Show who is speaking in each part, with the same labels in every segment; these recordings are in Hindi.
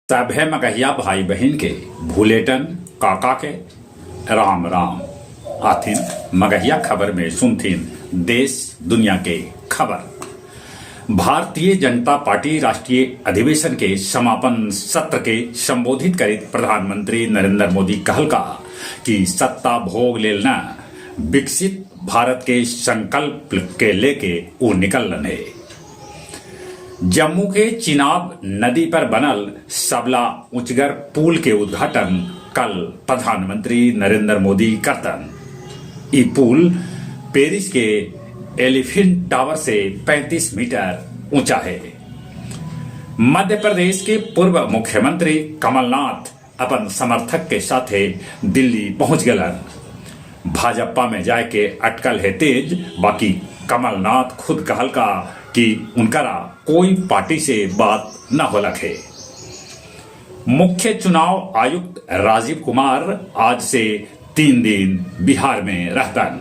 Speaker 1: सभे मगहिया भाई बहन के भूलेटन काका के राम राम आथिन मगहिया खबर में सुनथिन देश दुनिया के खबर। भारतीय जनता पार्टी राष्ट्रीय अधिवेशन के समापन सत्र के संबोधित करित प्रधानमंत्री नरेंद्र मोदी कहलका कि सत्ता भोग लेना विकसित भारत के संकल्प के लेके वो निकलन है। जम्मू के चिनाब नदी पर बनल सबला उचगर पुल के उद्घाटन कल प्रधानमंत्री नरेंद्र मोदी करतन। ये पुल पेरिस के एलिफेंट टावर से 35 मीटर ऊंचा है। मध्य प्रदेश के पूर्व मुख्यमंत्री कमलनाथ अपन समर्थक के साथ दिल्ली पहुंच गलन। भाजपा में जाए के अटकल है तेज, बाकी कमलनाथ खुद कहलका कि उनकरा कोई पार्टी से बात न होलक है। मुख्य चुनाव आयुक्त राजीव कुमार आज से 3 दिन बिहार में रहतन।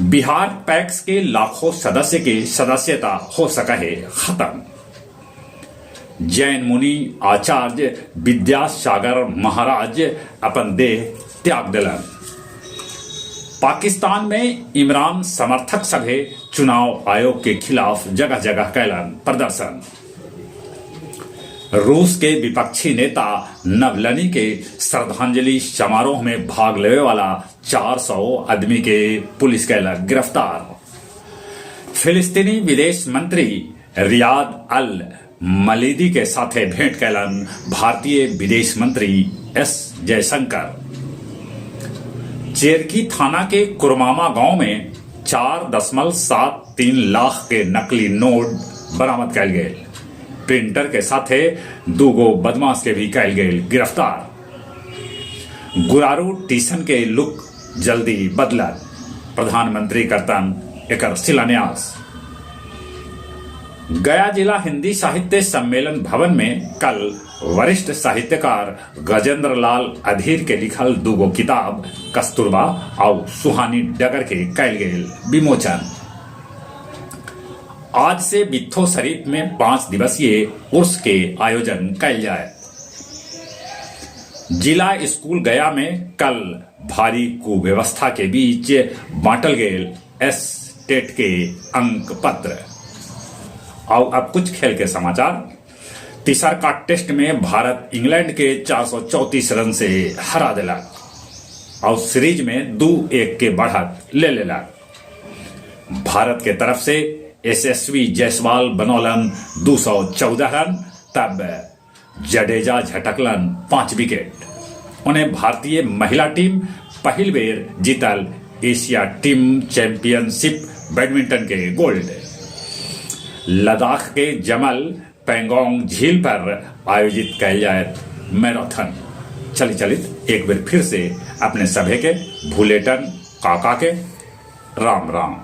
Speaker 1: बिहार पैक्स के लाखों सदस्य के सदस्यता हो सका है खत्म। जैन मुनि आचार्य विद्यासागर महाराज अपन देह त्याग दिलन। पाकिस्तान में इमरान समर्थक सभे चुनाव आयोग के खिलाफ जगह जगह कैलन प्रदर्शन। रूस के विपक्षी नेता नवलनी के श्रद्धांजलि समारोह में भाग लेने वाला 400 आदमी के पुलिस कैलन गिरफ्तार। फिलिस्तीनी विदेश मंत्री रियाद अल मलीदी के साथ भेंट कैलन भारतीय विदेश मंत्री एस जयशंकर। चेरकी थाना के कुरमामा गांव में 4.73 लाख के नकली नोट बरामद कैल गए। प्रिंटर के साथ 2 बदमाश के भी कैल गए गिरफ्तार। गुरारू टीसन के लुक जल्दी बदलत, प्रधानमंत्री करतन एकर शिलान्यास। गया जिला हिंदी साहित्य सम्मेलन भवन में कल वरिष्ठ साहित्यकार गजेंद्र लाल अधीर के लिखल 2 किताब कस्तूरबा और सुहानी डगर के कैल गेल विमोचन। आज से बित्थो शरीफ में 5 दिवसीय उर्स के आयोजन कैल जाए। जिला स्कूल गया में कल भारी कुव्यवस्था के बीच बांटल गेल एस टेट के अंक पत्र। और अब कुछ खेल के समाचार। तीसर का टेस्ट में भारत इंग्लैंड के 434 रन से हरा दिला और सीरीज में 2-1 के बढ़त ले लेला। भारत के तरफ से यशस्वी जायसवाल बनौलन 214 रन, तब जडेजा झटकलन 5 विकेट। उन्हें भारतीय महिला टीम पहली बेर जीतल एशिया टीम चैंपियनशिप बैडमिंटन के गोल्ड। लद्दाख के जमल पेंगोंग झील पर आयोजित कैल जाए मैराथन। चलित एक बार फिर से अपने सभे के भूलेटन काका के राम राम।